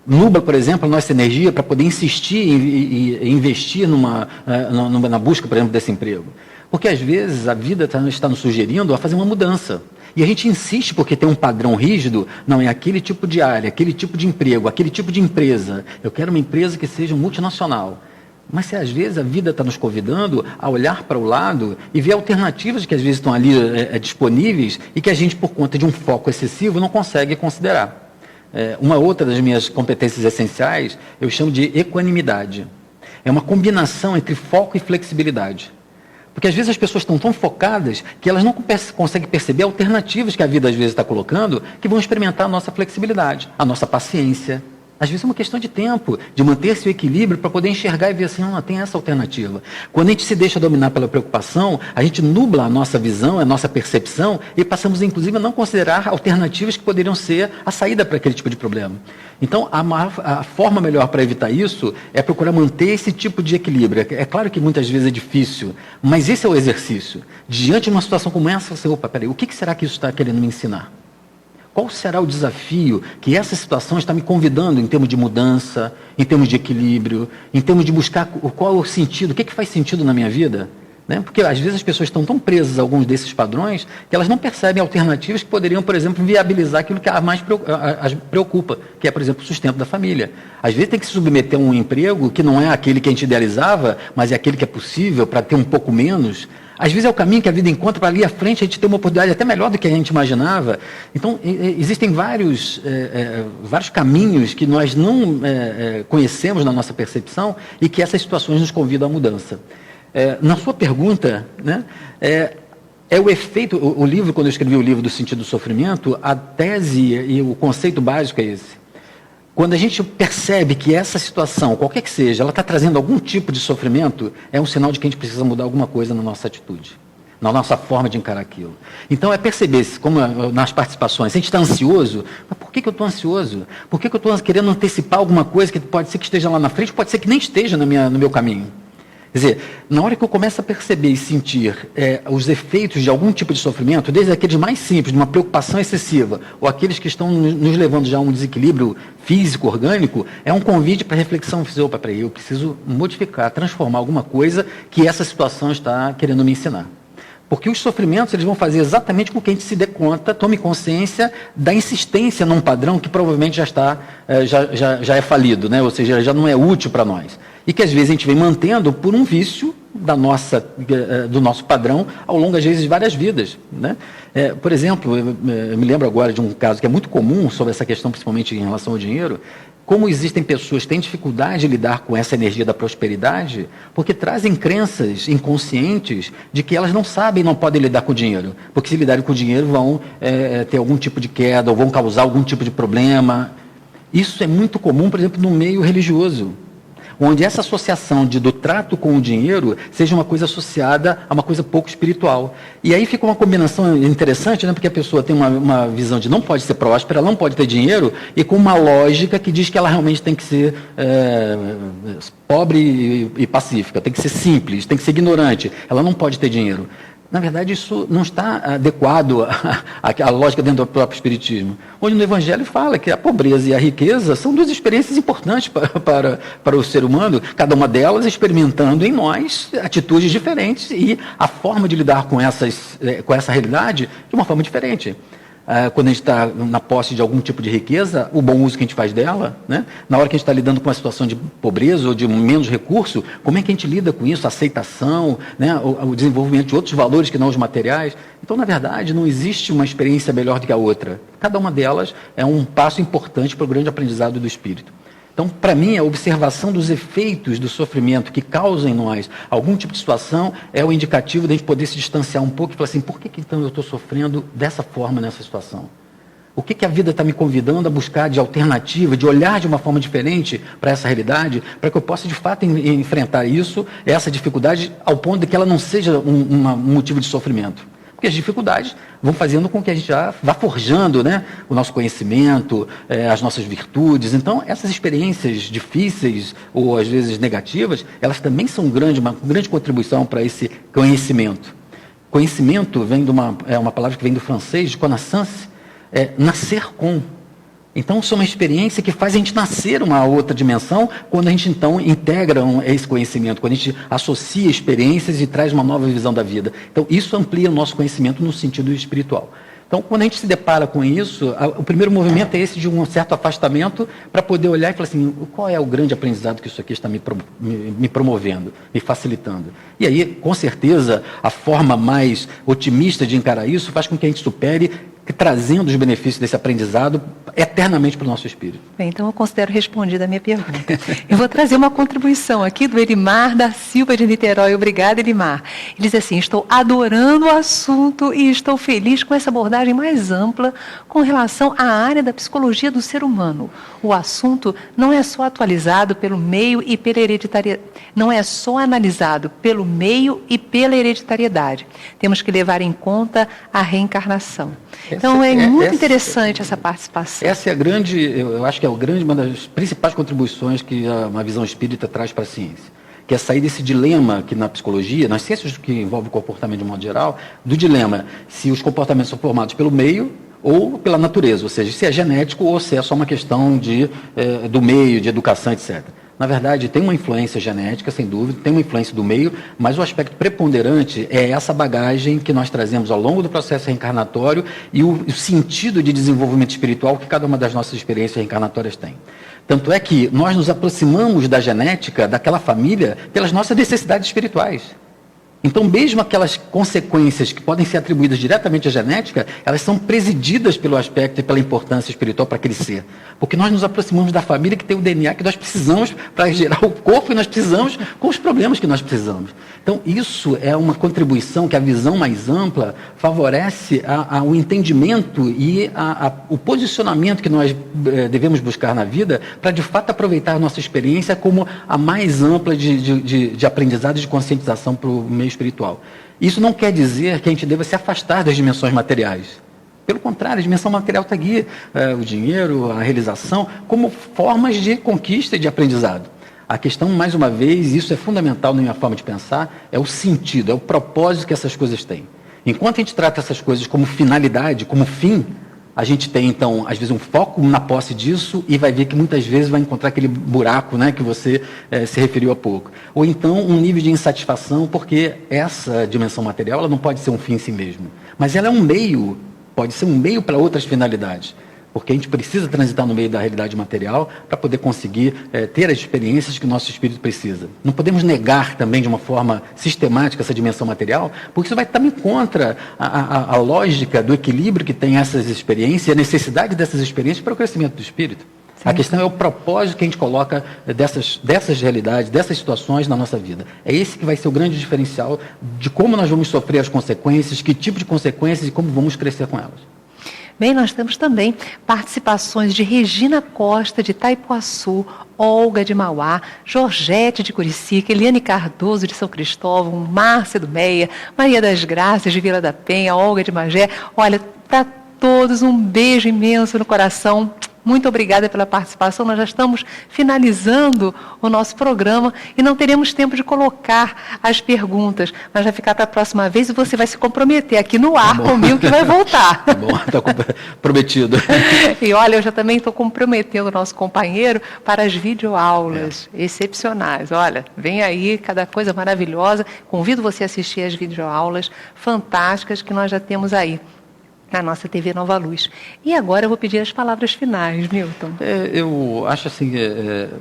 Nubla, por exemplo, a nossa energia para poder insistir e investir na busca, por exemplo, desse emprego. Porque, às vezes, a vida está nos sugerindo a fazer uma mudança. E a gente insiste porque tem um padrão rígido, não, é aquele tipo de área, aquele tipo de emprego, aquele tipo de empresa. Eu quero uma empresa que seja multinacional. Mas, se às vezes, a vida está nos convidando a olhar para o lado e ver alternativas que, às vezes, estão ali disponíveis e que a gente, por conta de um foco excessivo, não consegue considerar. Uma outra das minhas competências essenciais, eu chamo de equanimidade. É uma combinação entre foco e flexibilidade. Porque às vezes as pessoas estão tão focadas que elas não conseguem perceber alternativas que a vida às vezes está colocando que vão experimentar a nossa flexibilidade, a nossa paciência. Às vezes é uma questão de tempo, de manter-se o equilíbrio para poder enxergar e ver assim, não, tem essa alternativa. Quando a gente se deixa dominar pela preocupação, a gente nubla a nossa visão, a nossa percepção e passamos, inclusive, a não considerar alternativas que poderiam ser a saída para aquele tipo de problema. Então, a forma melhor para evitar isso é procurar manter esse tipo de equilíbrio. É claro que muitas vezes é difícil, mas esse é o exercício. Diante de uma situação como essa, você, opa, peraí, o que será que isso está querendo me ensinar? Qual será o desafio que essa situação está me convidando em termos de mudança, em termos de equilíbrio, em termos de buscar qual é o sentido, o que faz sentido na minha vida? Né? Porque às vezes as pessoas estão tão presas a alguns desses padrões que elas não percebem alternativas que poderiam, por exemplo, viabilizar aquilo que as mais preocupa, que é, por exemplo, o sustento da família. Às vezes tem que se submeter a um emprego que não é aquele que a gente idealizava, mas é aquele que é possível para ter um pouco menos. Às vezes é o caminho que a vida encontra para ali à frente a gente ter uma oportunidade até melhor do que a gente imaginava. Então, existem vários caminhos que nós não conhecemos na nossa percepção e que essas situações nos convidam à mudança. Na sua pergunta, né, é o efeito, o livro, quando eu escrevi o livro do Sentido do Sofrimento, a tese e o conceito básico é esse. Quando a gente percebe que essa situação, qualquer que seja, ela está trazendo algum tipo de sofrimento, é um sinal de que a gente precisa mudar alguma coisa na nossa atitude, na nossa forma de encarar aquilo. Então, é perceber, como nas participações, se a gente está ansioso, mas por que eu estou ansioso? Por que eu estou querendo antecipar alguma coisa que pode ser que esteja lá na frente, pode ser que nem esteja no meu caminho? Quer dizer, na hora que eu começo a perceber e sentir os efeitos de algum tipo de sofrimento, desde aqueles mais simples, de uma preocupação excessiva, ou aqueles que estão nos levando já a um desequilíbrio físico, orgânico, é um convite para reflexão. Opa, peraí, eu preciso modificar, transformar alguma coisa que essa situação está querendo me ensinar. Porque os sofrimentos eles vão fazer exatamente com que a gente se dê conta, tome consciência da insistência num padrão que provavelmente já é falido, né? Ou seja, já não é útil para nós. E que às vezes a gente vem mantendo por um vício do nosso padrão ao longo, às vezes, de várias vidas. Né? Por exemplo, eu me lembro agora de um caso que é muito comum sobre essa questão, principalmente em relação ao dinheiro, como existem pessoas que têm dificuldade de lidar com essa energia da prosperidade, porque trazem crenças inconscientes de que elas não sabem, não podem lidar com o dinheiro, porque se lidarem com o dinheiro vão ter algum tipo de queda ou vão causar algum tipo de problema. Isso é muito comum, por exemplo, no meio religioso, onde essa associação do trato com o dinheiro seja uma coisa associada a uma coisa pouco espiritual. E aí fica uma combinação interessante, né? Porque a pessoa tem uma visão de não pode ser próspera, não pode ter dinheiro, e com uma lógica que diz que ela realmente tem que ser pobre e pacífica, tem que ser simples, tem que ser ignorante, ela não pode ter dinheiro. Na verdade, isso não está adequado à lógica dentro do próprio Espiritismo, onde no Evangelho fala que a pobreza e a riqueza são duas experiências importantes para o ser humano, cada uma delas experimentando em nós atitudes diferentes e a forma de lidar com essa realidade de uma forma diferente. Quando a gente está na posse de algum tipo de riqueza, o bom uso que a gente faz dela, né? Na hora que a gente está lidando com uma situação de pobreza ou de menos recurso, como é que a gente lida com isso? A aceitação, né? O desenvolvimento de outros valores que não os materiais. Então, na verdade, não existe uma experiência melhor do que a outra. Cada uma delas é um passo importante para o grande aprendizado do espírito. Então, para mim, a observação dos efeitos do sofrimento que causam em nós algum tipo de situação é o indicativo de a gente poder se distanciar um pouco e falar assim, por que então eu estou sofrendo dessa forma nessa situação? O que a vida está me convidando a buscar de alternativa, de olhar de uma forma diferente para essa realidade, para que eu possa, de fato, enfrentar isso, essa dificuldade, ao ponto de que ela não seja um motivo de sofrimento? Porque as dificuldades vão fazendo com que a gente já vá forjando, né, o nosso conhecimento, as nossas virtudes. Então, essas experiências difíceis ou, às vezes, negativas, elas também são uma grande contribuição para esse conhecimento. Conhecimento vem uma palavra que vem do francês, de connaissance, nascer com. Então, isso é uma experiência que faz a gente nascer uma outra dimensão quando a gente, então, integra esse conhecimento, quando a gente associa experiências e traz uma nova visão da vida. Então, isso amplia o nosso conhecimento no sentido espiritual. Então, quando a gente se depara com isso, o primeiro movimento é esse de um certo afastamento para poder olhar e falar assim, qual é o grande aprendizado que isso aqui está me promovendo, me facilitando? E aí, com certeza, a forma mais otimista de encarar isso faz com que a gente supere, trazendo os benefícios desse aprendizado eternamente para o nosso espírito. Bem, então eu considero respondida a minha pergunta. Eu vou trazer uma contribuição aqui do Elimar da Silva de Niterói. Obrigada, Elimar. Ele diz assim, estou adorando o assunto e estou feliz com essa abordagem mais ampla com relação à área da psicologia do ser humano. O assunto não é só atualizado pelo meio e pela hereditariedade, não é só analisado pelo meio e pela hereditariedade. Temos que levar em conta a reencarnação. Então, é muito interessante essa participação. Essa é eu acho que é uma das principais contribuições que uma visão espírita traz para a ciência, que é sair desse dilema que na psicologia, nas ciências que envolvem o comportamento de modo geral, do dilema se os comportamentos são formados pelo meio ou pela natureza, ou seja, se é genético ou se é só uma questão do meio, de educação, etc. Na verdade, tem uma influência genética, sem dúvida, tem uma influência do meio, mas o aspecto preponderante é essa bagagem que nós trazemos ao longo do processo reencarnatório e o sentido de desenvolvimento espiritual que cada uma das nossas experiências reencarnatórias tem. Tanto é que nós nos aproximamos da genética daquela família pelas nossas necessidades espirituais. Então, mesmo aquelas consequências que podem ser atribuídas diretamente à genética, elas são presididas pelo aspecto e pela importância espiritual para aquele ser. Porque nós nos aproximamos da família que tem o DNA que nós precisamos para gerar o corpo e nós precisamos com os problemas que nós precisamos. Então, isso é uma contribuição que a visão mais ampla favorece ao entendimento e o posicionamento que nós devemos buscar na vida para, de fato, aproveitar a nossa experiência como a mais ampla de aprendizado e de conscientização para o meio espiritual. Isso não quer dizer que a gente deva se afastar das dimensões materiais. Pelo contrário, a dimensão material está aqui, o dinheiro, a realização, como formas de conquista e de aprendizado. A questão, mais uma vez, isso é fundamental na minha forma de pensar, é o sentido, é o propósito que essas coisas têm. Enquanto a gente trata essas coisas como finalidade, como fim, a gente tem, então, às vezes, um foco na posse disso e vai ver que muitas vezes vai encontrar aquele buraco, né, que você se referiu há pouco. Ou então um nível de insatisfação, porque essa dimensão material ela não pode ser um fim em si mesmo. Mas ela é um meio, pode ser um meio para outras finalidades. Porque a gente precisa transitar no meio da realidade material para poder conseguir ter as experiências que o nosso espírito precisa. Não podemos negar também de uma forma sistemática essa dimensão material, porque isso vai também contra a lógica do equilíbrio que tem essas experiências e a necessidade dessas experiências para o crescimento do espírito. Sim. A questão é o propósito que a gente coloca dessas realidades, dessas situações na nossa vida. É esse que vai ser o grande diferencial de como nós vamos sofrer as consequências, que tipo de consequências e como vamos crescer com elas. Bem, nós temos também participações de Regina Costa, de Itaipuaçu, Olga de Mauá, Georgette de Curicica, Eliane Cardoso de São Cristóvão, Márcia do Meia, Maria das Graças de Vila da Penha, Olga de Magé. Olha, para todos um beijo imenso no coração. muito obrigada pela participação. Nós já estamos finalizando o nosso programa e não teremos tempo de colocar as perguntas, mas vai ficar para a próxima vez e você vai se comprometer aqui no ar comigo que vai voltar. Tá bom, está prometido. E olha, eu já também estou comprometendo o nosso companheiro para as videoaulas excepcionais. Olha, vem aí, cada coisa maravilhosa. Convido você a assistir as videoaulas fantásticas que nós já temos aí na nossa TV Nova Luz. E agora eu vou pedir as palavras finais, Milton. Eu acho assim,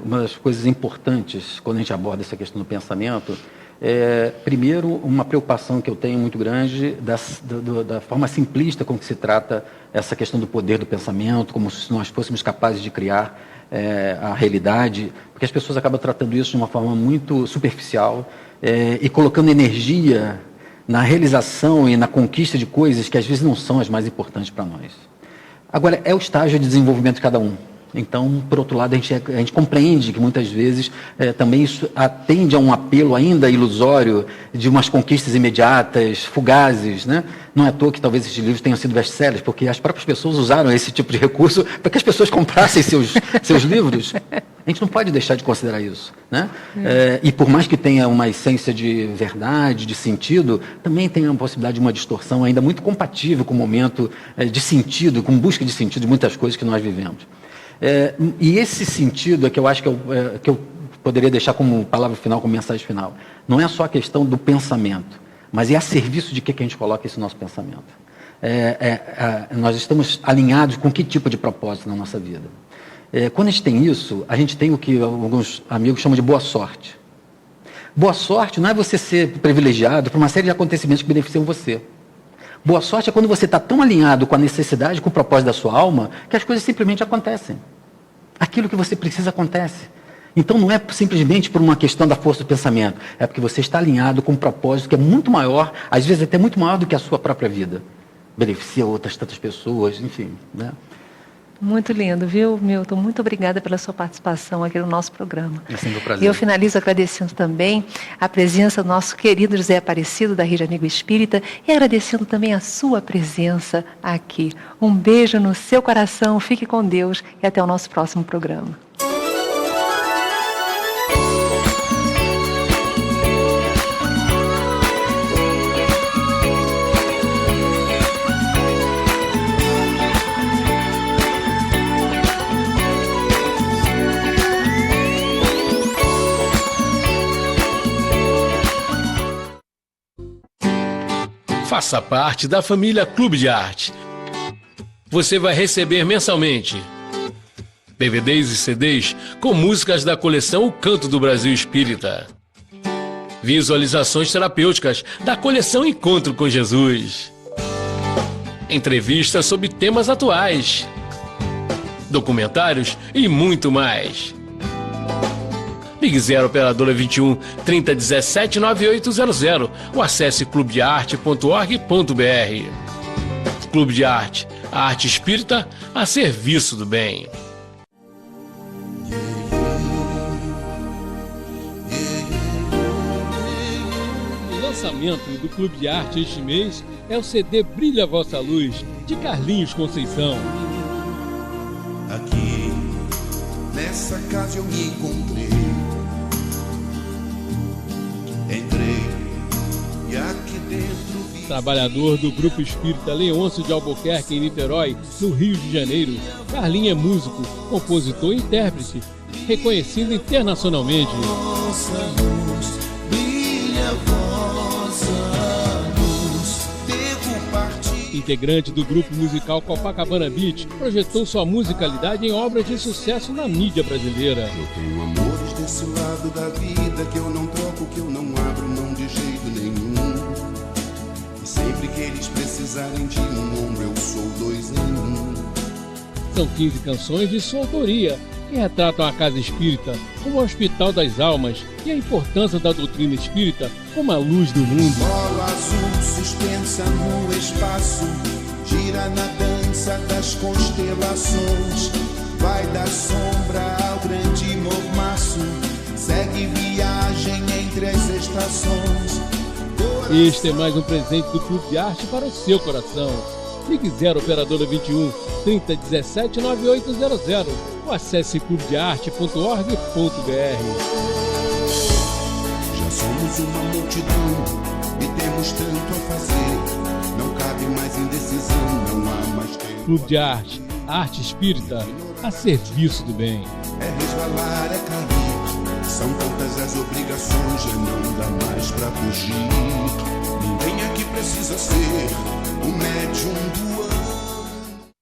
uma das coisas importantes quando a gente aborda essa questão do pensamento, primeiro, uma preocupação que eu tenho muito grande da forma simplista com que se trata essa questão do poder do pensamento, como se nós fôssemos capazes de criar a realidade, porque as pessoas acabam tratando isso de uma forma muito superficial e colocando energia na realização e na conquista de coisas que às vezes não são as mais importantes para nós. Agora, é o estágio de desenvolvimento de cada um. Então, por outro lado, a gente compreende que muitas vezes também isso atende a um apelo ainda ilusório de umas conquistas imediatas, fugazes, né? Não é à toa que talvez esses livros tenham sido best-sellers, porque as próprias pessoas usaram esse tipo de recurso para que as pessoas comprassem seus livros. A gente não pode deixar de considerar isso, né? E por mais que tenha uma essência de verdade, de sentido, também tem a possibilidade de uma distorção ainda muito compatível com o momento de sentido, com busca de sentido de muitas coisas que nós vivemos. E esse sentido é que eu acho que eu poderia deixar como palavra final, como mensagem final. Não é só a questão do pensamento, mas é a serviço de que a gente coloca esse nosso pensamento. Nós estamos alinhados com que tipo de propósito na nossa vida. Quando a gente tem isso, a gente tem o que alguns amigos chamam de boa sorte. Boa sorte não é você ser privilegiado por uma série de acontecimentos que beneficiam você. Boa sorte é quando você está tão alinhado com a necessidade, com o propósito da sua alma, que as coisas simplesmente acontecem. Aquilo que você precisa acontece. Então não é simplesmente por uma questão da força do pensamento, é porque você está alinhado com um propósito que é muito maior, às vezes até muito maior do que a sua própria vida. Beneficia outras tantas pessoas, enfim, né? Muito lindo, viu, Milton? Muito obrigada pela sua participação aqui no nosso programa. É sempre um prazer. E eu finalizo agradecendo também a presença do nosso querido José Aparecido, da Rede Amigo Espírita, e agradecendo também a sua presença aqui. Um beijo no seu coração, fique com Deus e até o nosso próximo programa. Faça parte da família Clube de Arte. Você vai receber mensalmente DVDs e CDs com músicas da coleção O Canto do Brasil Espírita, visualizações terapêuticas da coleção Encontro com Jesus, entrevistas sobre temas atuais, documentários e muito mais. Ligue 0 operadora 21 3017 9800 ou acesse clubedearte.org.br. Clube de Arte, a arte espírita a serviço do bem. O lançamento do Clube de Arte este mês é o CD Brilha a Vossa Luz, de Carlinhos Conceição. Aqui, nessa casa eu me encontrei. Entrei e aqui dentro vi... Trabalhador do Grupo Espírita Leôncio de Albuquerque, em Niterói, no Rio de Janeiro, Carlinhos é músico, compositor e intérprete, reconhecido internacionalmente. Vossa luz, brilha vossa luz, devo partir. Integrante do grupo musical Copacabana Beat, projetou sua musicalidade em obras de sucesso na mídia brasileira. Eu tenho amores desse lado da vida que eu não troco, que eu não abro mão de jeito nenhum. E sempre que eles precisarem de um ombro, eu sou 2 em 1. São 15 canções de sua autoria, que retratam a casa espírita como o hospital das almas e a importância da doutrina espírita como a luz do mundo. Bola azul suspensa no espaço, gira na dança das constelações, vai da sombra ao grande mormaço, segue viagem entre as estações. Este é mais um presente do Clube de Arte para o seu coração. Ligue 0 operadora 21 3017 9800 ou acesse clubedearte.org.br. Já somos uma multidão e temos tanto a fazer. Não cabe mais indecisão, não há mais tempo. Clube de Arte, arte espírita a serviço do bem. É resvalar, é cair. São tantas as obrigações, já não dá mais pra fugir. Ninguém aqui precisa ser o médium do